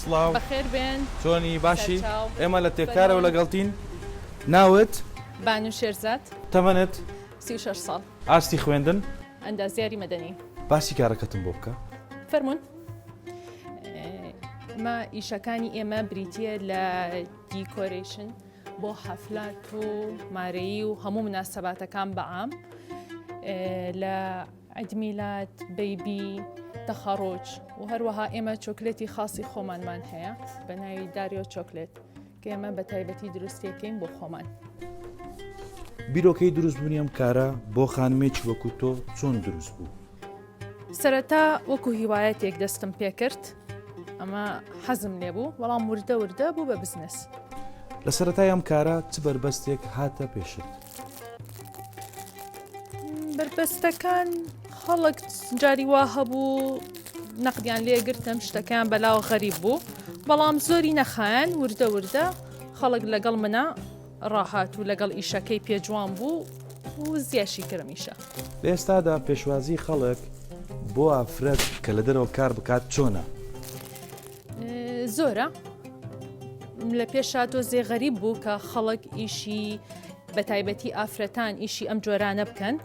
سڵاو بەخێر بێن چۆنی باشی سەرچاو. ئێمە لە تێکارەوە لەگەڵتین ناوت بانو شێرزاد تەمەنت 36 ساڵ ئاستی خوێندن ئەندازیاری مەدەنی باسی کارەکەتم بۆ بکە فەرمونون ما ئیشەکانی ئێمە بریتە لە دیکۆریشن بۆ حەفلات و مارەیی و هەموو مناسەباتەکان بەعام لە عیدمیلات بەیبی تەخەڕۆج و هەروەها ئێمە چۆکلێتی خاصی خۆمانمان هەیە بە ناوی داریۆ چۆکلێت کە ئێمە بە تایبەتی دروستیەکەین بۆ خۆمان. بیرۆکەی دروست بوونی ئەم کارە بۆ خانمێکی وەکو تۆ چۆن دروست بوو؟ سەرەتا وەکو هیوایەتێک دەستم پێ کرد ئەمە حەزم لێ بوو بەڵام وردە وردە بوو بە بزنس. لە سەرەتای ئەم کارە چ بەربەستێک هاتە پێشت؟ بربەستەکان خەڵک جاری وا هەبوو نەقدیان لێگرتم شتەکان بەلاو غەریب بوو بەڵام زۆری نەخایەن وردە وردە خەڵک لەگەڵ منە ڕاهات و لەگەڵ ئیشەکەی پێجوان بوو و زیاشی کرمیشە. لە ئێستادا پێشوازی خەڵک بۆ ئافرەت کە لە دەرەوە کار بکات چۆنە؟ زۆرە لە پێشا دۆزێ غەریب بوو کە خەڵک ئیشی بە تایبەتی ئافرەتان ئیشی ئەم جۆرانە بکەن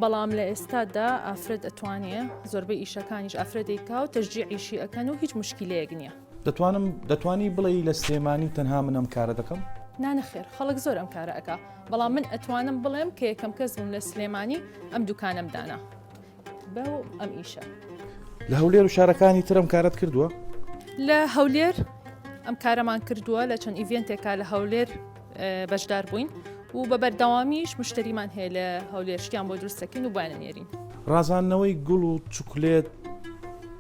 بەڵام لە ئێستادا ئافرەت ئەتوانێ زۆربەی ئیشەکانیش ئافرەتێکا و تەشجیعیشی ئەەکەن و هیچ مشکلەیەک نییە. دەتوانی بڵێ لە سلێمانی تەنها من ئەم کارە دەکەم؟ نانەخێر خەڵک زۆر ئەم کارە ئەکا بەڵام من ئەتوانم بڵێم کە یەکەم کەس بووم لە سلێمانی ئەم دوکانەمدانا بە ئەم ئیشە. لە هەولێر و شارەکانی تر ئەم کارت کردووە؟ لە هەولێر ئەم کارەمان کردووە لە چەند ئیڤێنتێکا لە هەولێر بەشدار بووین و بە بەردەوامیش مشتریمان هەیە لە هەولێر شتیان بۆ دروستەکەین و بانەنێرین. ڕازاندنەوەی گوڵ و چوکلێت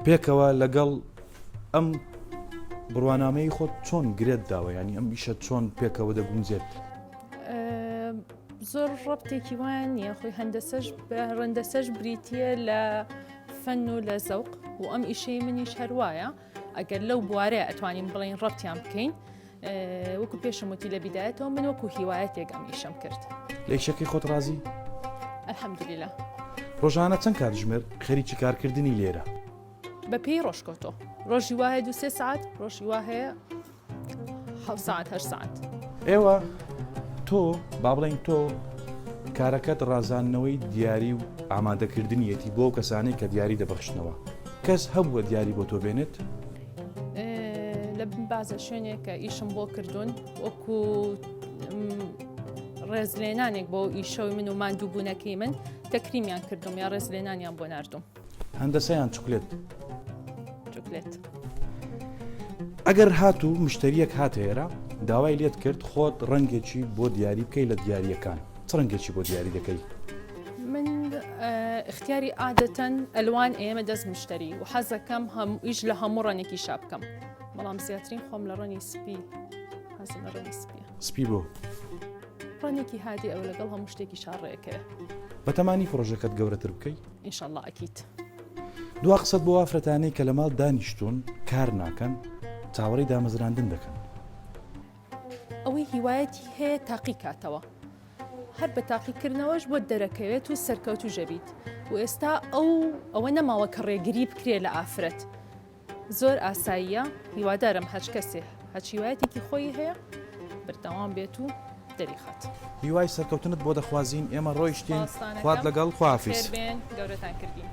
پێکەوە لەگەڵ ئەم بڕوانامەی خۆت چۆن گرێت داوە ینی ئەم ئیشە چۆن پێکەوە دەگونجێت؟ زۆر ڕەبتێکی وان نیە خۆی ڕەندەسەش بریتە لە فەن و لە زەوق و ئەم ئیشەی منیش هەروایە ئەگەر لەو بوارەیە ئەتوانین بڵین ڕەبتیان بکەین وەکو پێشموتی لە بیدایەتەوە من وەکو هیوایەتێک ئەم ئیشەم کرد. لە ئیشەکەی خۆت ڕازی؟ ئەلحەمدولیلا. ڕۆژانە چەند کاتژمێر خەریکی کارکردنی لێرە؟ بە پێی ڕۆژکۆتۆ ڕۆژی وایە 2-3 ساعت ڕۆژی وا هەیە 7 ساعت 8 ساعت. ئێوە تۆ با بڵین تۆ کارەکەت ڕازاندنەوەی دیاری و ئامادەکردنیەتی بۆ کەسانەی کە دیاری دەبەخشنەوە کەس هەبووە دیاری بۆ تۆ بێنێت؟ لە بازە شوێنێک کە ئیشم بۆ کردوون وەکو ڕێزلێنانێک بۆ ئیشەوی من و ماندووبوونەکەی من تەکریمیان کردم یا ڕێزلێنانیان بۆ ناردوم. هەندەسەیان چوکلێت؟ چوکلێت. ئەگەر هات و مشتریەک هاتەێرە داوای لێت کرد خۆت ڕەنگێکی بۆ دیاری بکەی لە دیاریەکان چ ڕەنگێکی بۆ دیاری دەکەی؟ من اختیاری عادەتەن ئەلوان ئێمە دەست مشتری و حەزەکەم ئیش لە هەموو ڕەنێکی شا بکەم بەڵام زیاترین خۆم لە ڕەنی سپی حەزم لە ڕەنی سپیە. سپی بۆ؟ ڕەنێکی هادی ئەو لەگەڵ هەموو شتێکی شاڕێەکەوێ. بەتەمانی پرۆژەکەت گەورەتر بکەی؟ ئینشەڵڵا ئەکید. دوا قسەت بۆ ئافرەتانەی کە لە ماڵ دانیشتون کار ناکەن چاوەڕێی دامەزراندن دەکەن. ئەوەی هیوایەتی هەیە تاقی کاتەوە هەر بە تاقیکردنەوەش بۆ دەرەکەوێت و سەرکەوت و ژەبیت و ئێستا ئەوە نەماوە کە ڕێگری بکرێ لە ئافرەت زۆر ئاساییە هیوادارم هەچ کەسێ هەچ هیوایەتێکی خۆی هەیە بەردەوام بێت و دەریخات. هیوای سەرکەوتنت بۆ دەخوازین ئێمە ڕۆیشتین خوات لەگەڵ خوافیز. بێن گەورەتان کردین.